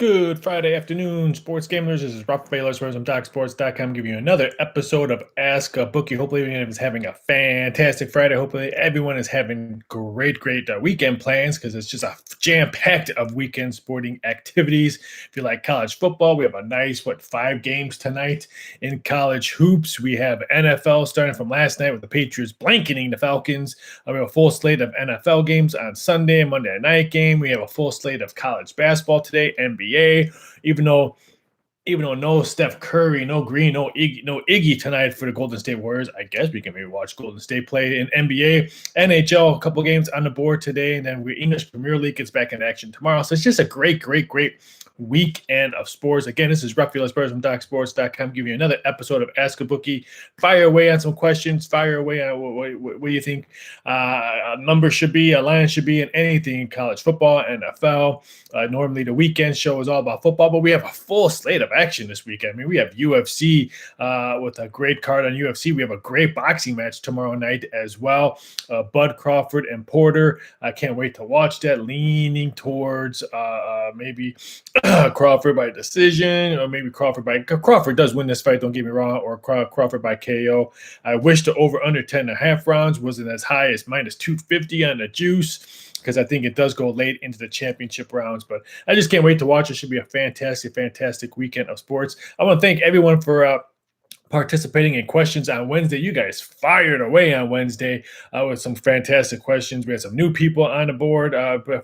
Good Friday afternoon, sports gamers. This is Raphael from DocSports.com giving you another episode of Ask a Bookie. Hopefully, everyone is having a fantastic Friday. Hopefully, everyone is having great weekend plans because it's just a jam-packed of weekend sporting activities. If you like college football, we have a nice, 5 games tonight in college hoops. We have NFL starting from last night with the Patriots blanketing the Falcons. We have a full slate of NFL games on Sunday and Monday night game. We have a full slate of college basketball today, NBA. Even though no Steph Curry, no Green, no Iggy tonight for the Golden State Warriors, I guess we can maybe watch Golden State play in NBA, NHL, a couple games on the board today, and then English Premier League gets back in action tomorrow. So it's just a great weekend of sports. Again, this is Raphael from DocSports.com giving you another episode of Ask a Bookie. Fire away on some questions. Fire away on what do you think a number should be, a line should be in anything in college football, NFL. Normally the weekend show is all about football, but we have a full slate of action this weekend. I mean, we have UFC with a great card on UFC. We have a great boxing match tomorrow night as well. Bud Crawford and Porter. I can't wait to watch that. Leaning towards maybe Crawford by decision, or maybe Crawford does win this fight, don't get me wrong, or Crawford by KO. I wish the over under 10.5 rounds wasn't as high as minus 250 on the juice, because I think it does go late into the championship rounds. But I just can't wait to watch. It should be a fantastic weekend of sports. I want to thank everyone for participating in questions on Wednesday. You guys fired away on Wednesday with some fantastic questions. We had some new people on the board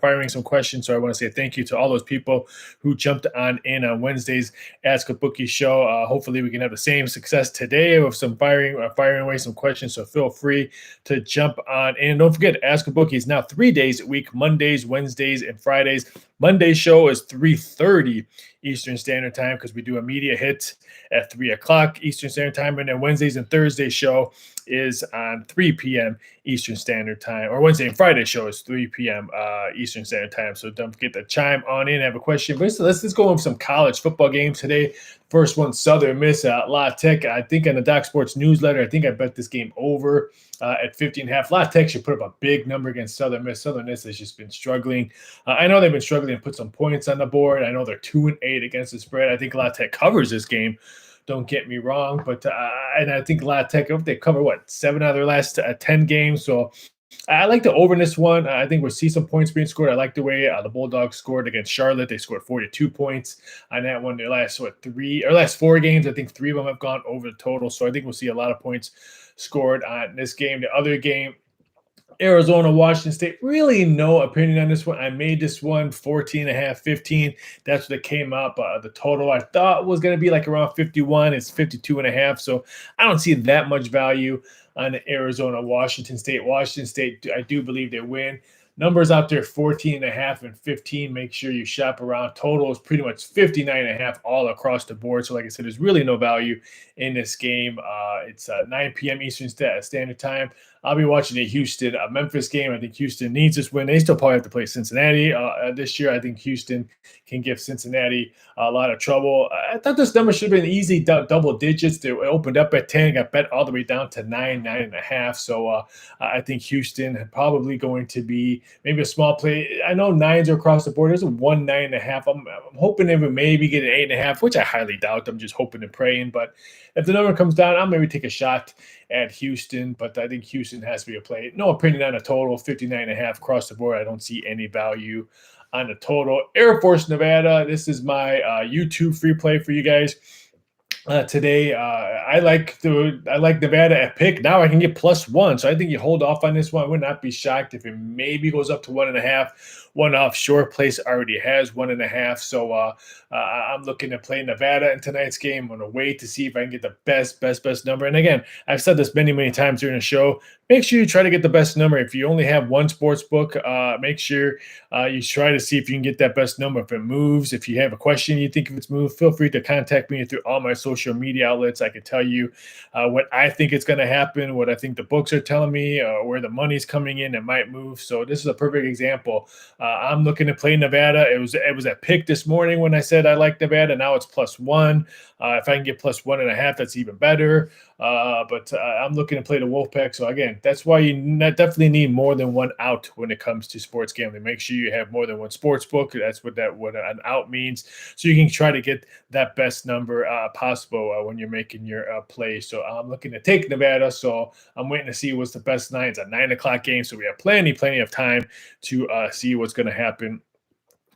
firing some questions. So I want to say thank you to all those people who jumped on Wednesday's Ask a Bookie show. Hopefully we can have the same success today with some firing away some questions. So feel free to jump on in. Don't forget, Ask a Bookie is now 3 days a week, Mondays, Wednesdays, and Fridays. Monday's show is 3:30 Eastern Standard Time because we do a media hit at 3 o'clock Eastern Standard Time. And then Wednesdays and Thursdays show is on 3 p.m. Eastern Standard Time. Or Wednesday and Friday show is 3 p.m. Eastern Standard Time. So don't forget to chime on in, have a question. But let's go over some college football games today. First one, Southern Miss at La Tech. I think on the Doc Sports newsletter, I think I bet this game over at 50.5. La Tech should put up a big number against Southern Miss. Southern Miss has just been struggling. I know they've been struggling to put some points on the board. I know they're 2-8 against the spread. I think La Tech covers this game. Don't get me wrong, but and I think La Tech, they cover 7 out of their last 10 games. So I like the over in this one. I think we'll see some points being scored. I like the way the Bulldogs scored against Charlotte. They scored 42 points on that one. Their last 4 games, I think 3 of them have gone over the total. So I think we'll see a lot of points scored on this game. The other game, Arizona, Washington State, really no opinion on this one. I made this one 14.5, 15. That's what it came up. The total I thought was going to be like around 51. It's 52.5. So I don't see that much value on Arizona, Washington State. Washington State, I do believe they win. Numbers out there, 14.5 and 15. Make sure you shop around. Total is pretty much 59.5 all across the board. So like I said, there's really no value in this game. It's 9 p.m. Eastern Standard Time. I'll be watching the Houston Memphis game. I think Houston needs this win. They still probably have to play Cincinnati this year. I think Houston can give Cincinnati a lot of trouble. I thought this number should have been easy double digits. They opened up at 10, got bet all the way down to 9.5. So I think Houston probably going to be maybe a small play. I know 9s are across the board. There's a 9.5. I'm hoping they would maybe get an 8.5, which I highly doubt. I'm just hoping and praying. But if the number comes down, I'll maybe take a shot at Houston, but I think Houston has to be a play. No opinion on a total, 59.5 across the board. I don't see any value on the total. Air Force, Nevada. This is my YouTube free play for you guys. Today, I like Nevada at pick. Now I can get +1, so I think you hold off on this one. I would not be shocked if it maybe goes up to 1.5. One offshore place already has 1.5, so I'm looking to play Nevada in tonight's game. I'm going to wait to see if I can get the best number. And again, I've said this many times during the show. Make sure you try to get the best number. If you only have one sports book, make sure you try to see if you can get that best number. If it moves, if you have a question you think if it's moved, feel free to contact me through all my social media outlets. I can tell you what I think is going to happen, what I think the books are telling me, where the money's coming in. It might move. So this is a perfect example. I'm looking to play Nevada. It was at pick this morning when I said I like Nevada. Now it's +1. If I can get +1.5, that's even better. But I'm looking to play the Wolfpack. So again, line. That's why you definitely need more than one out when it comes to sports gambling. Make sure you have more than one sports book. That's what an out means. So you can try to get that best number possible when you're making your play. So I'm looking to take Nevada. So I'm waiting to see what's the best line. It's a 9 o'clock game, so we have plenty of time to see what's going to happen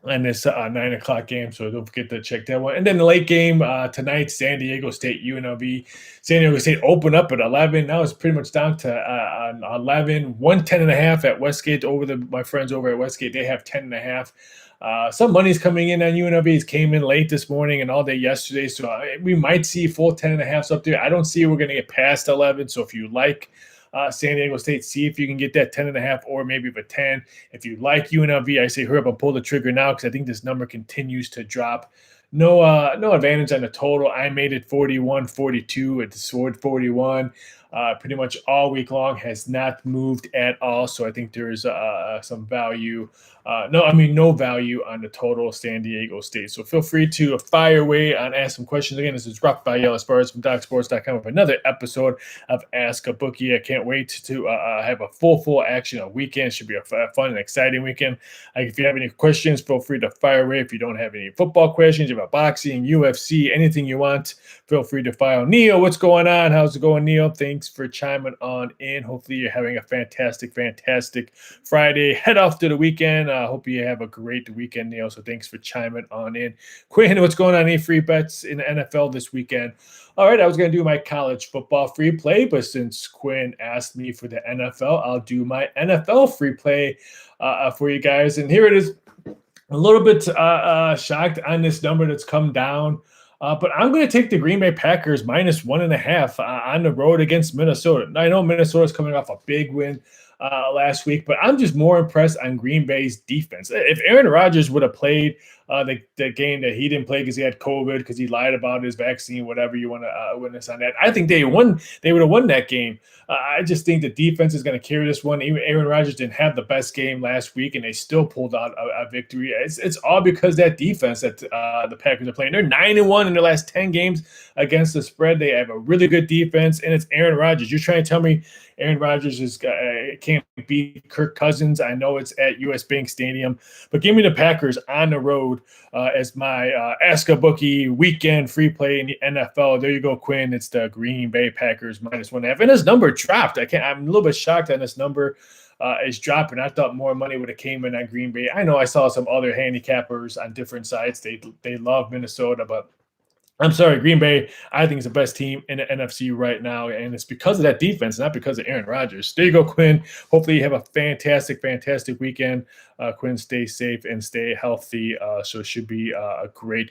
on this 9 o'clock game. So don't forget to check that one. And then the late game tonight, San Diego State, UNLV. San Diego State opened up at 11. Now it's pretty much down to 11, 110.5 at Westgate. My friends over at Westgate, they have 10.5. Some money's coming in on UNLV. It came in late this morning and all day yesterday. So we might see full 10.5s up there. I don't see we're going to get past 11. So if you like San Diego State, see if you can get that 10.5 or maybe a 10. If you like UNLV, I say hurry up and pull the trigger now because I think this number continues to drop. No advantage on the total. I made it 41-42. It scored 41. Pretty much all week long, has not moved at all. So I think there is some value. No value on the total San Diego State. So feel free to fire away and ask some questions. Again, this is Raphael Esparza from DocSports.com with another episode of Ask a Bookie. I can't wait to have a full action a weekend. It should be a fun and exciting weekend. If you have any questions, feel free to fire away. If you don't have any football questions, you have a boxing, UFC, anything you want, feel free to file. Neil, what's going on? How's it going, Neil? Thanks for chiming on in. Hopefully you're having a fantastic Friday. Head off to the weekend. Hope you have a great weekend, Neil. So thanks for chiming on in. Quinn, what's going on? Any free bets in the NFL this weekend? All right, I was going to do my college football free play, but since Quinn asked me for the NFL, I'll do my NFL free play for you guys. And here it is. A little bit shocked on this number that's come down. But I'm going to take the Green Bay Packers -1.5 on the road against Minnesota. I know Minnesota's coming off a big win last week, but I'm just more impressed on Green Bay's defense. If Aaron Rodgers would have played the game that he didn't play because he had COVID, because he lied about his vaccine, whatever you want to witness on that, I think they would have won that game. I just think the defense is going to carry this one. Even Aaron Rodgers didn't have the best game last week, and they still pulled out a victory. It's all because that defense that the Packers are playing. They're 9-1 in their last 10 games against the spread. They have a really good defense, and it's Aaron Rodgers. You're trying to tell me Aaron Rodgers can't beat Kirk Cousins? I know it's at US Bank Stadium, but give me the Packers on the road as my Ask a Bookie weekend free play in the NFL. There you go, Quinn. It's the Green Bay Packers -1.5. And this number dropped. I'm a little bit shocked on this number is dropping. I thought more money would have came in on Green Bay. I know I saw some other handicappers on different sites. They love Minnesota, but I'm sorry, Green Bay, I think is the best team in the NFC right now, and it's because of that defense, not because of Aaron Rodgers. There you go, Quinn. Hopefully you have a fantastic weekend. Quinn, stay safe and stay healthy. So it should be a great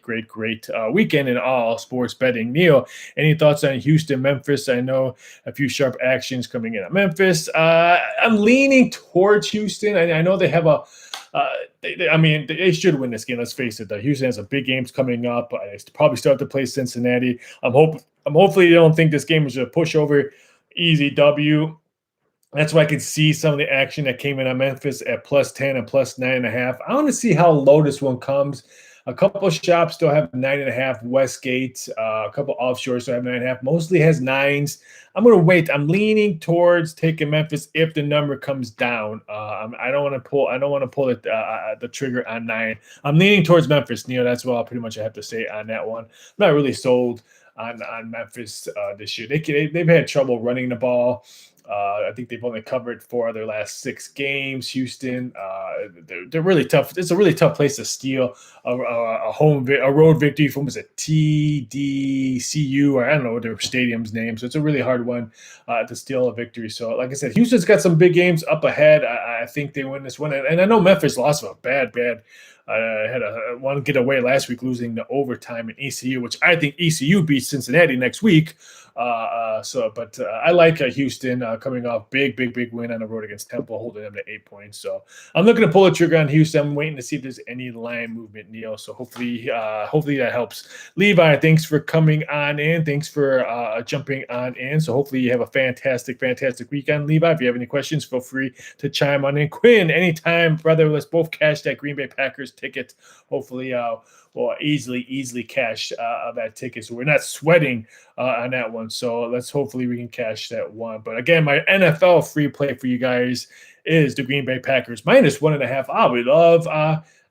weekend in all sports betting. Neil, any thoughts on Houston, Memphis? I know a few sharp actions coming in at Memphis. I'm leaning towards Houston. I know they have a they should win this game. Let's face it. Houston has some big games coming up. I probably still have to play Cincinnati. Hopefully you don't think this game is a pushover, easy W. That's why I could see some of the action that came in on Memphis at +10 and +9.5. I want to see how low this one comes. A couple of shops still have 9.5. Westgate, a couple offshore still have 9.5. Mostly has 9s. I'm going to wait. I'm leaning towards taking Memphis if the number comes down. I don't want to pull. I don't want to pull the trigger on 9. I'm leaning towards Memphis, Neil. That's what I pretty much have to say on that one. I'm not really sold on Memphis this year. They've had trouble running the ball. I think they've only covered 4 of their last 6 games. Houston, they're really tough. It's a really tough place to steal a road victory from, was it TDCU, or I don't know their stadium's name. So it's a really hard one to steal a victory. So like I said, Houston's got some big games up ahead. I think they win this one. And I know Memphis lost a bad had one get away last week, losing the overtime in ECU, which I think ECU beats Cincinnati next week. But I like Houston coming off big win on the road against Temple, holding them to 8 points. So I'm looking to pull a trigger on Houston. I'm waiting to see if there's any line movement, Neil. So hopefully that helps. Levi, thanks for coming on in. Thanks for jumping on in. So hopefully you have a fantastic weekend, Levi. If you have any questions, feel free to chime on in. Quinn, anytime, brother. Let's both cash that Green Bay Packers ticket. Hopefully will easily cash that ticket. So we're not sweating on that one. So let's hopefully we can cash that one. But again, my NFL free play for you guys is the Green Bay Packers -1.5.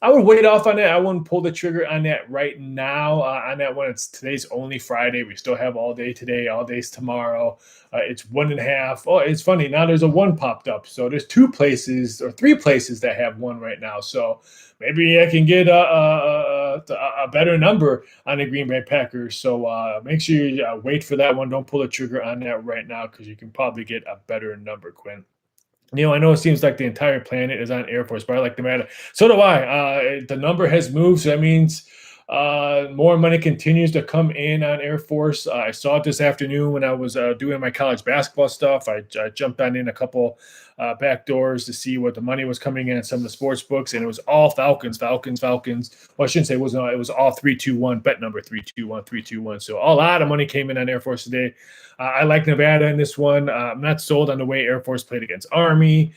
I would wait off on that. I wouldn't pull the trigger on that right now. On that one, today's only Friday. We still have all day today, all days tomorrow. It's 1.5. Oh, it's funny. Now there's a one popped up. So there's 3 places that have one right now. So maybe I can get a better number on the Green Bay Packers. So make sure you wait for that one. Don't pull the trigger on that right now because you can probably get a better number, Quinn. I know it seems like the entire planet is on Air Force, but I like the matter. So do I. The number has moved, so that means more money continues to come in on Air Force. I saw it this afternoon when I was doing my college basketball stuff. I jumped on in a couple back doors to see what the money was coming in some of the sports books, and it was all Falcons. Well, I shouldn't say it was all 3-2-1, bet number 3-2-1, 3-2-1. So a lot of money came in on Air Force today. I like Nevada in this one. I'm not sold on the way Air Force played against Army.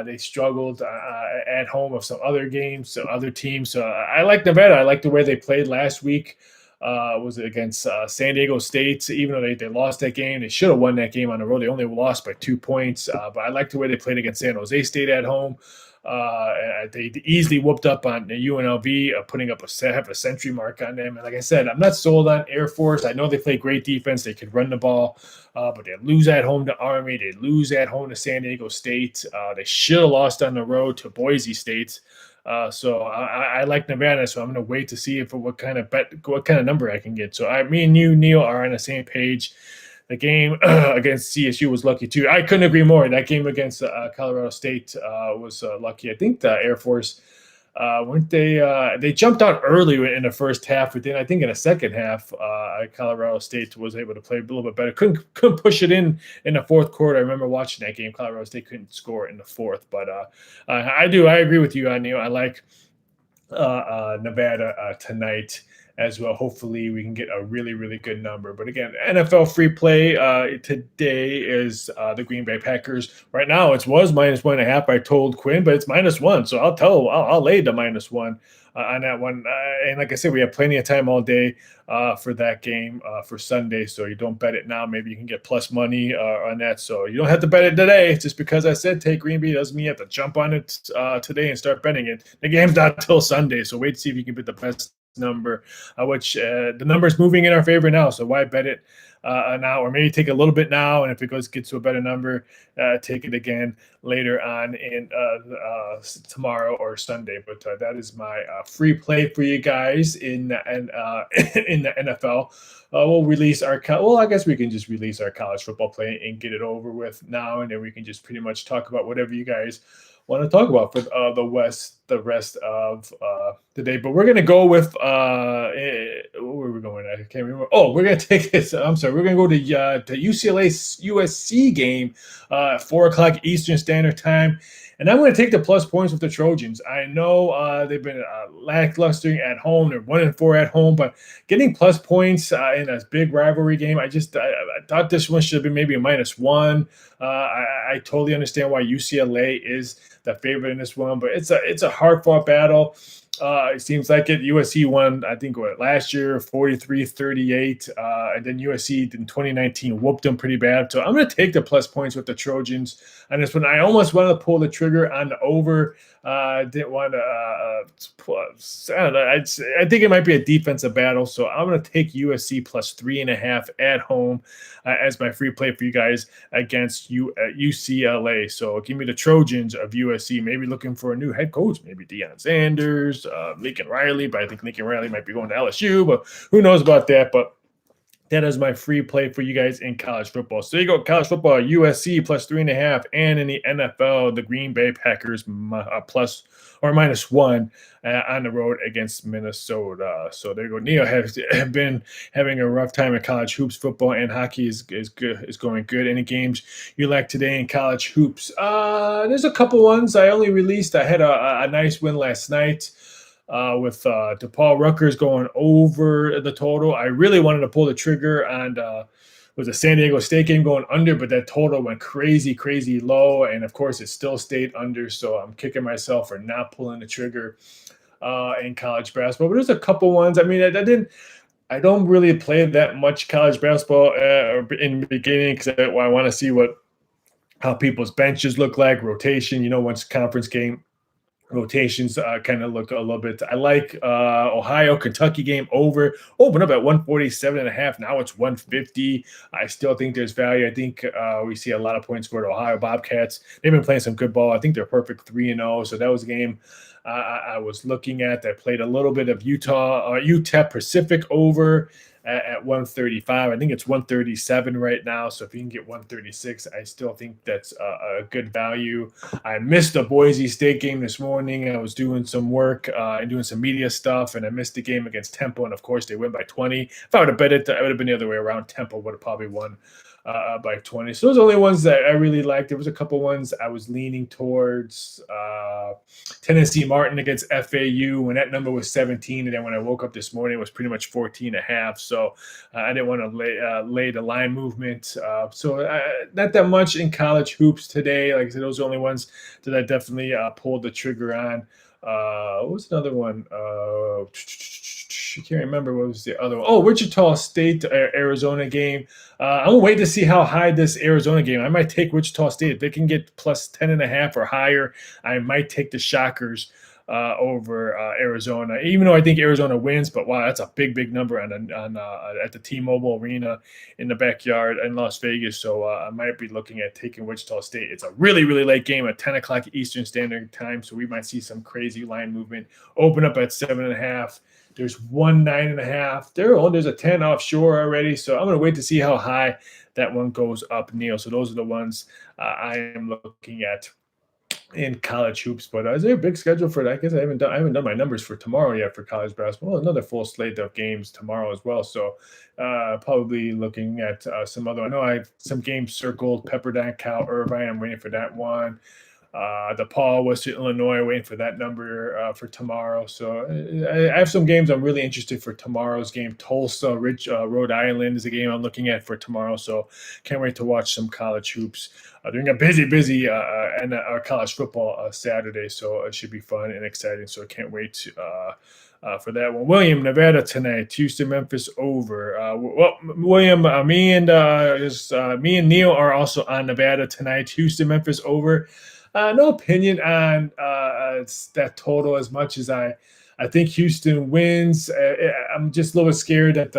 They struggled at home of some other games, some other teams. So I like Nevada. I like the way they played last week. Was it against San Diego State? Even though they lost that game, they should have won that game on the road. They only lost by 2 points. But I like the way they played against San Jose State at home. They easily whooped up on the UNLV, putting up a century mark on them. And like I said, I'm not sold on Air Force. I know they play great defense. They could run the ball, but they lose at home to Army. They lose at home to San Diego State. They should have lost on the road to Boise State. So I like Nevada, so I'm going to wait to see what kind of number I can get. So me and you, Neil, are on the same page. The game against CSU was lucky too. I couldn't agree more. That game against Colorado State was lucky. I think the Air Force weren't they jumped out early in the first half, but then I think in the second half, Colorado State was able to play a little bit better. Couldn't push it in the fourth quarter. I remember watching that game. Colorado State couldn't score in the fourth, but I agree with you, Neil. I like Nevada tonight as well. Hopefully we can get a really good number. But again, NFL free play today is the Green Bay Packers. Right now it was -1.5. I told Quinn, but it's -1. So I'll lay the -1 on that one. And like I said, we have plenty of time all day for that game for Sunday. So you don't bet it now. Maybe you can get plus money on that. So you don't have to bet it today. Just because I said take Green Bay doesn't mean you have to jump on it today and start betting it. The game's not till Sunday. So wait to see if you can bet the best number, which the number is moving in our favor now. So why bet it now, or maybe take a little bit now, and if it gets to a better number, take it again later on in tomorrow or Sunday. But that is my free play for you guys in the NFL. We'll release our I guess we can just release our college football play and get it over with now, and then we can just pretty much talk about whatever you guys want to talk about for the rest of the day. But we're going to go with where are we going? I can't remember. Oh, we're going to take this. I'm sorry. We're going to go to UCLA USC game, 4:00 Eastern Standard Time. And I'm going to take the plus points with the Trojans. I know they've been lackluster at home. They're 1-4 at home, but getting plus points in a big rivalry game, I thought this one should have been maybe a -1. I totally understand why UCLA is the favorite in this one, but it's a hard-fought battle. It seems like USC won, I think, last year, 43-38, and then USC in 2019 whooped them pretty bad. So I'm going to take the plus points with the Trojans on this one. I almost wanted to pull the trigger on the over. Didn't want to I don't know. I think it might be a defensive battle, so I'm going to take USC plus 3.5 at home as my free play for you guys against UCLA. So give me the Trojans of USC, maybe looking for a new head coach, maybe Deion Sanders, Lincoln Riley, but I think Lincoln Riley might be going to LSU, but who knows about that. But that is my free play for you guys in college football. So you go college football, USC plus 3.5, and in the NFL, the Green Bay Packers plus or -1 on the road against Minnesota. So there you go. Neil have been having a rough time in college hoops. Football and hockey is going good. Any games you like today in college hoops? There's a couple ones I only released. I had a nice win last night. With DePaul Rutgers going over the total. I really wanted to pull the trigger on was a San Diego State game going under, but that total went crazy low, and of course it still stayed under, so I'm kicking myself for not pulling the trigger in college basketball. But there's a couple ones. I mean, I don't really play that much college basketball in the beginning because I want to see how people's benches look like, rotation. Once conference game rotations kind of look a little bit. I like Ohio Kentucky game open up at 147 and a half. Now it's 150. I still think there's value. I think we see a lot of points for the Ohio Bobcats. They've been playing some good ball. I think they're perfect 3-0. So that was a game I was looking at. I played a little bit of Utah Pacific over at 135. I think it's 137 right now. So if you can get 136, I still think that's a good value. I missed the Boise State game this morning. I was doing some work and doing some media stuff, and I missed the game against Temple. And of course, they win by 20. If I would have bet it, I would have been the other way around. Temple would have probably won by 20. So those are the only ones that I really liked. There was a couple ones I was leaning towards. Tennessee Martin against FAU when that number was 17, and then when I woke up this morning, it was pretty much 14 and a half. So I didn't want to lay the line movement. So not that much in college hoops today. Like I said, those are the only ones that I definitely pulled the trigger on. What was another one? I can't remember what was the other one. Oh, Wichita State, Arizona game. I'm going to wait to see how high this Arizona game. I might take Wichita State. If they can get plus 10.5 or higher, I might take the Shockers over Arizona, even though I think Arizona wins. But wow, that's a big number at the T-Mobile Arena in the backyard in Las Vegas. So I might be looking at taking Wichita State. It's a really late game at 10 o'clock Eastern Standard Time, so we might see some crazy line movement. Open up at 7.5. There's 9.5. There's a 10 offshore already. So I'm going to wait to see how high that one goes up, Neil. So those are the ones I am looking at in college hoops. But is there a big schedule for that? I guess I haven't done my numbers for tomorrow yet for college basketball. Another full slate of games tomorrow as well. So probably looking at some other. I know I have some games circled. Pepperdine, Cal Irvine. I'm waiting for that one. DePaul, Western Illinois, waiting for that number for tomorrow. So I have some games I'm really interested for tomorrow's game. Tulsa, Rhode Island is a game I'm looking at for tomorrow. So can't wait to watch some college hoops. During a busy and college football Saturday. So it should be fun and exciting. So I can't wait for that one. William, Nevada tonight. Houston, Memphis over. William, me and Neil are also on Nevada tonight. Houston, Memphis over. No opinion on that total as much as I think Houston wins. I'm just a little bit scared that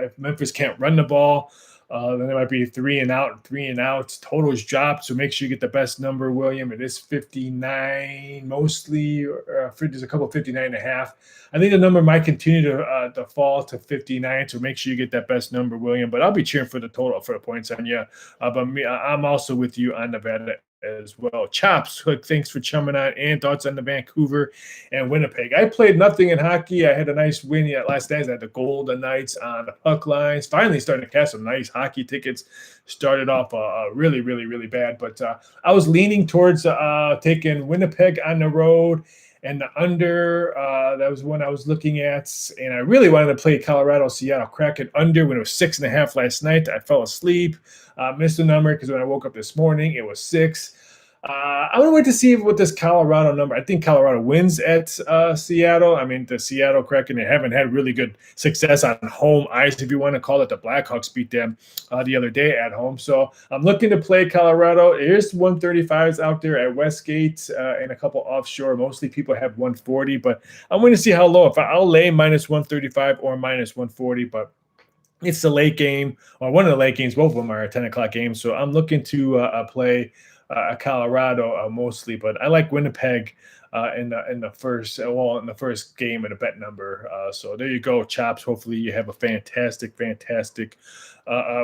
if Memphis can't run the ball, then there might be 3 and out. Totals dropped, so make sure you get the best number, William. It is 59 mostly. There's a couple 59.5. I think the number might continue to fall to 59, so make sure you get that best number, William. But I'll be cheering for the total for the points on you. But I'm also with you on Nevada as well. Chops, thanks for chumming on, and thoughts on the Vancouver and Winnipeg. I played nothing in hockey. I had a nice win last night. I had the Golden Knights on the puck lines. Finally starting to cash some nice hockey tickets. Started off really bad, but I was leaning towards taking Winnipeg on the road and the under. That was one I was looking at, and I really wanted to play Colorado Seattle Kraken under when it was 6.5 last night. I fell asleep, missed the number because when I woke up this morning, it was 6. I want to wait to see what this Colorado number. I think Colorado wins at Seattle. I mean, the Seattle Kraken, they haven't had really good success on home ice, if you want to call it. The Blackhawks beat them the other day at home. So I'm looking to play Colorado. There's 135s out there at Westgate and a couple offshore. Mostly people have 140, but I'm going to see how low. If I'll lay minus 135 or minus 140, but it's the late game, or one of the late games. Both of them are 10 o'clock games. So I'm looking to play Colorado mostly, but I like Winnipeg in the first game at a bet number. So there you go, Chops. Hopefully you have a fantastic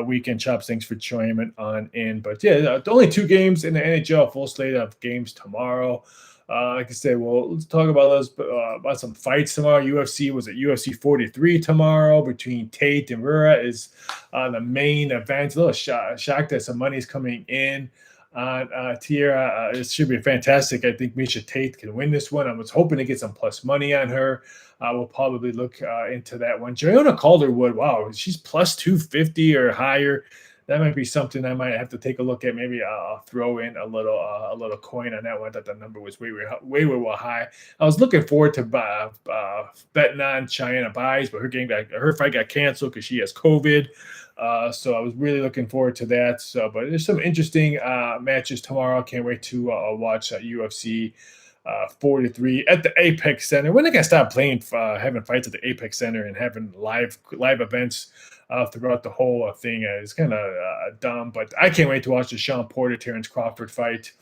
weekend, Chops. Thanks for joining on in. But yeah, only 2 games in the NHL, full slate of games tomorrow. Like I said, well, let's talk about about some fights tomorrow. UFC 43 tomorrow between Tate and Rura is the main event. A little shocked that some money's coming in on Tierra. It should be fantastic. I think Misha Tate can win this one. I was hoping to get some plus money on her. We'll probably look into that one. Joanna Calderwood, wow, she's plus 250 or higher that might be something I might have to take a look at. Maybe I'll throw in a little coin on that one. That the number was way high. I was looking forward to betting on China buys, but her fight got canceled because she has COVID. So I was really looking forward to that. So, but there's some interesting matches tomorrow. Can't wait to watch UFC 43 at the Apex Center. When they can stop playing, having fights at the Apex Center and having live events throughout the whole thing, it's kind of dumb. But I can't wait to watch the Sean Porter Terrence Crawford fight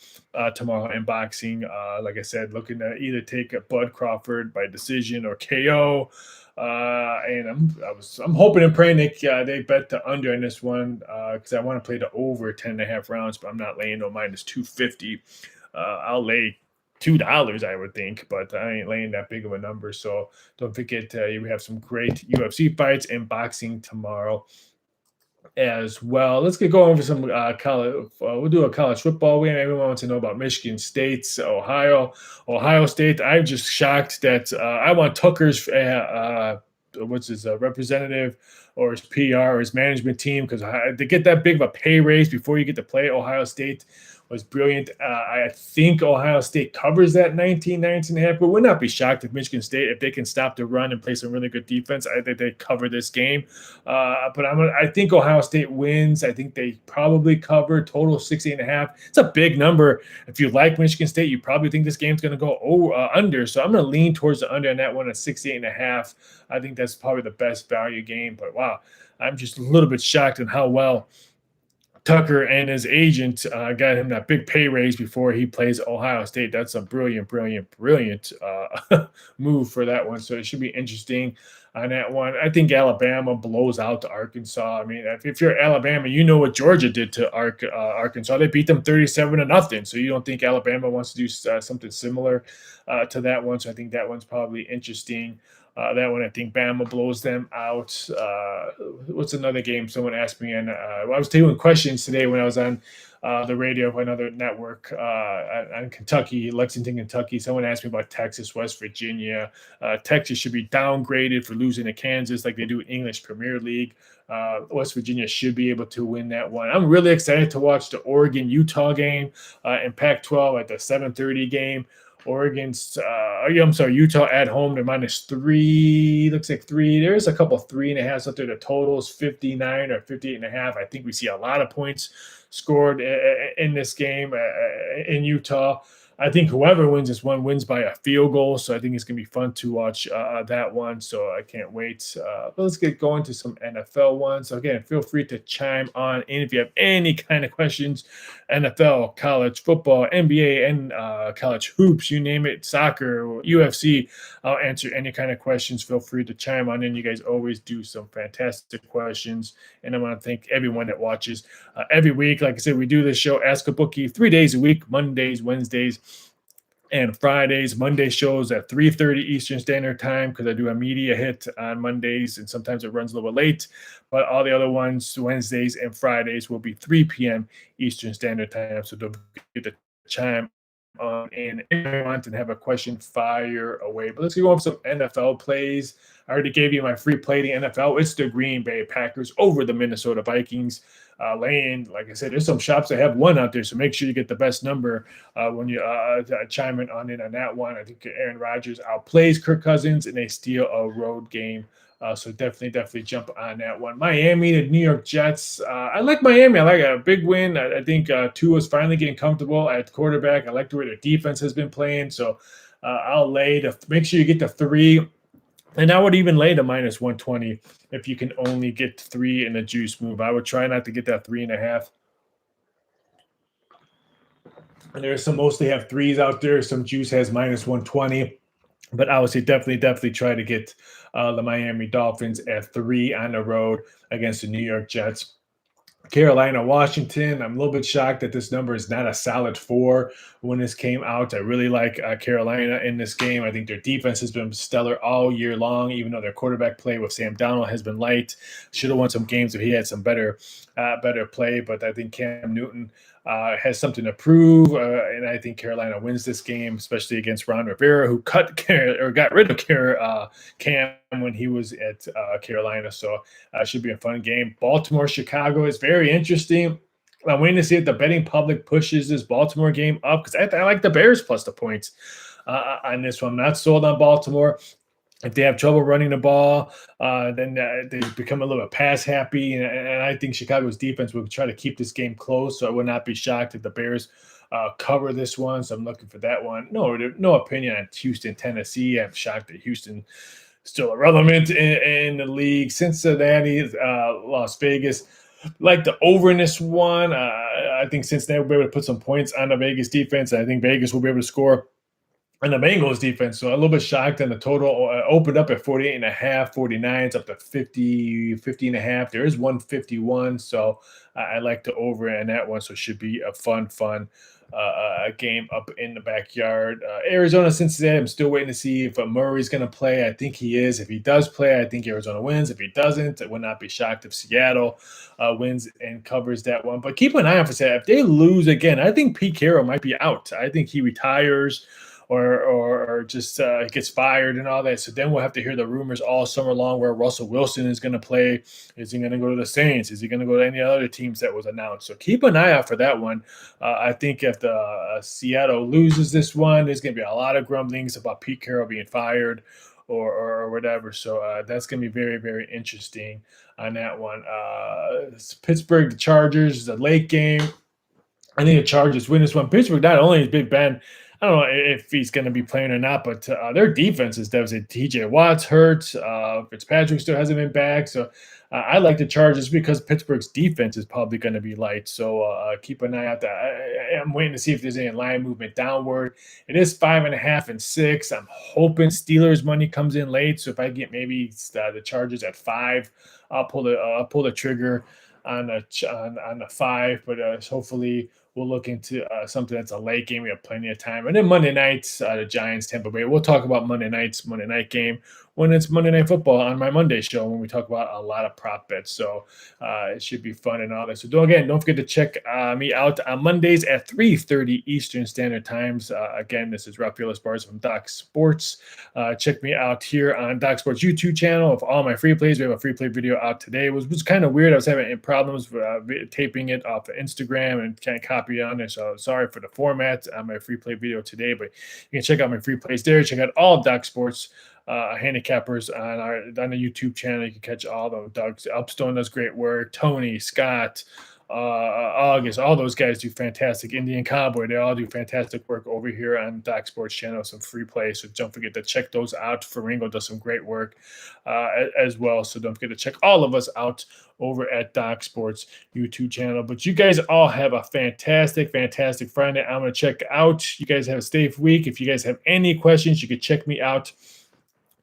tomorrow in boxing. Like I said, looking to either take a Bud Crawford by decision or KO. And I'm hoping and praying they bet the under in this one because I want to play the over 10.5 rounds, but I'm not laying no minus 250. I'll lay $2, I would think, but I ain't laying that big of a number. So don't forget, we have some great UFC fights and boxing tomorrow as well. Let's get going over some college. We'll do a college football win. Everyone wants to know about Michigan State's Ohio State. I'm just shocked that I want Tucker's what's his representative or his PR or his management team, because to get that big of a pay raise before you get to play Ohio State was brilliant. I think Ohio State covers that 19.5, but would not be shocked if Michigan State, if they can stop the run and play some really good defense, I think they cover this game. But I think Ohio State wins. I think they probably cover total 68.5. It's a big number. If you like Michigan State, you probably think this game's going to go under. So I'm going to lean towards the under on that one at 68.5. I think that's probably the best value game. But wow, I'm just a little bit shocked in how well Tucker and his agent got him that big pay raise before he plays Ohio State. That's a brilliant move for that one. So it should be interesting on that one. I think Alabama blows out Arkansas. I mean, if you're Alabama, you know what Georgia did to Arkansas. They beat them 37-0. So you don't think Alabama wants to do something similar to that one. So I think that one's probably interesting. That one, I think Bama blows them out. What's another game someone asked me? And I was taking questions today when I was on the radio of another network on Kentucky, Lexington, Kentucky. Someone asked me about Texas, West Virginia. Texas should be downgraded for losing to Kansas like they do English Premier League. West Virginia should be able to win that one. I'm really excited to watch the Oregon-Utah game in Pac-12 at the 7:30 game. Utah at home. They're -3. Looks like 3. There's a couple 3.5s out there. The total's 59 or 58.5. I think we see a lot of points scored in this game in Utah. I think whoever wins this one wins by a field goal. So I think it's going to be fun to watch that one. So I can't wait. But let's get going to some NFL ones. So again, feel free to chime on in if you have any kind of questions. NFL, college football, NBA, and college hoops, you name it, soccer, UFC. I'll answer any kind of questions. Feel free to chime on in. You guys always do some fantastic questions. And I want to thank everyone that watches every week. Like I said, we do this show, Ask a Bookie, 3 days a week, Mondays, Wednesdays, and Fridays. Monday shows at 3:30 Eastern Standard Time because I do a media hit on Mondays, and sometimes it runs a little bit late. But all the other ones, Wednesdays and Fridays, will be 3 p.m. Eastern Standard Time. So don't forget to chime on in if you want and have a question, fire away. But let's go over some NFL plays. I already gave you my free play to NFL. It's the Green Bay Packers over the Minnesota Vikings. Laying, like I said, there's some shops that have one out there, so make sure you get the best number when you chime in on that one. I think Aaron Rodgers outplays Kirk Cousins and they steal a road game. So definitely jump on that one. Miami, the New York Jets. I like Miami. I like a big win. I think Tua's finally getting comfortable at quarterback. I like the way their defense has been playing. So I'll make sure you get the 3. And I would even lay the -120 if you can only get 3 in a juice move. I would try not to get that 3.5. And there's some mostly have 3s out there. Some juice has -120. But I would say definitely try to get the Miami Dolphins at 3 on the road against the New York Jets. Carolina, Washington. I'm a little bit shocked that this number is not a solid 4 when this came out. I really like Carolina in this game. I think their defense has been stellar all year long, even though their quarterback play with Sam Darnold has been light. Should have won some games if he had some better play, but I think Cam Newton has something to prove, and I think Carolina wins this game, especially against Ron Rivera, who got rid of Cam when he was at Carolina. So should be a fun game. Baltimore Chicago is very interesting. I'm waiting to see if the betting public pushes this Baltimore game up because I like the Bears plus the points on this one. I'm not sold on Baltimore. If they have trouble running the ball, then they become a little bit pass happy. And I think Chicago's defense will try to keep this game close. So I would not be shocked if the Bears cover this one. So I'm looking for that one. No opinion on Houston, Tennessee. I'm shocked that Houston still irrelevant in the league. Cincinnati, Las Vegas. Like the over in this one. I think Cincinnati will be able to put some points on the Vegas defense. I think Vegas will be able to score and the Bengals defense. So a little bit shocked, and the total opened up at 48.5, 49. It's up to 50.5. There is 151. So I like the over in that one. So it should be a fun game up in the backyard. Arizona, Cincinnati, I'm still waiting to see if Murray's going to play. I think he is. If he does play, I think Arizona wins. If he doesn't, I would not be shocked if Seattle wins and covers that one. But keep an eye on for Seattle. If they lose again, I think Pete Carroll might be out. I think he retires or just gets fired and all that. So then we'll have to hear the rumors all summer long where Russell Wilson is going to play. Is he going to go to the Saints? Is he going to go to any other teams that was announced? So keep an eye out for that one. I think if the Seattle loses this one, there's going to be a lot of grumblings about Pete Carroll being fired or whatever. So that's going to be very, very interesting on that one. Pittsburgh, the Chargers, the late game. I think the Chargers win this one. Pittsburgh, not only is Big Ben, I don't know if he's going to be playing or not, but their defense is devastating. TJ Watt's hurt. Fitzpatrick still hasn't been back. So I like the Chargers because Pittsburgh's defense is probably going to be light. So keep an eye out. I'm waiting to see if there's any line movement downward. It is 5.5 and 6. I'm hoping Steelers money comes in late. So if I get maybe the Chargers at 5, I'll pull the trigger on the 5. But hopefully we'll look into something that's a late game. We have plenty of time. And then Monday nights, the Giants, Tampa Bay. We'll talk about Monday night game when it's Monday Night Football on my Monday show when we talk about a lot of prop bets. So it should be fun and all that. So don't forget to check me out on Mondays at 3:30 Eastern Standard Times. Again, this is Raphael Esparza from Doc Sports. Check me out here on Doc Sports YouTube channel of all my free plays. We have a free play video out today. It was kind of weird. I was having problems taping it off of Instagram and can't copy it on there. So sorry for the format on my free play video today, but you can check out my free plays there. Check out all of Doc Sports handicappers on the YouTube channel. You can catch all of them. Doug Upstone does great work. Tony, Scott, August, all those guys do fantastic. Indian Cowboy, they all do fantastic work over here on Doc Sports channel. Some free plays, so don't forget to check those out. Faringo does some great work as well, so don't forget to check all of us out over at Doc Sports YouTube channel. But you guys all have a fantastic Friday. I'm going to check out. You guys have a safe week. If you guys have any questions, you can check me out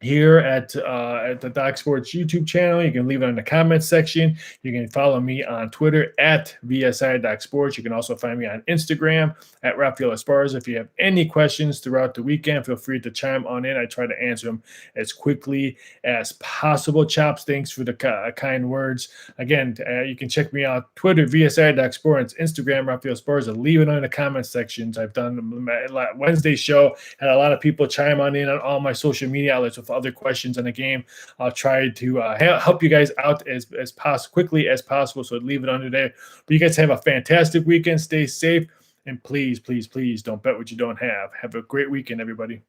here at the Doc Sports YouTube channel. You can leave it in the comments section. You can follow me on Twitter at VSI Doc Sports. You can also find me on Instagram at Raphael Esparza. If you have any questions throughout the weekend, feel free to chime on in. I try to answer them as quickly as possible. Chops, thanks for the kind words. Again, you can check me out Twitter, VSI Doc Sports, Instagram, Raphael Esparza. Leave it in the comment sections. I've done Wednesday show, had a lot of people chime on in on all my social media outlets with other questions on the game. I'll try to help you guys out as quickly as possible. So leave it under there. But you guys have a fantastic weekend. Stay safe. And please don't bet what you don't have. Have a great weekend, everybody.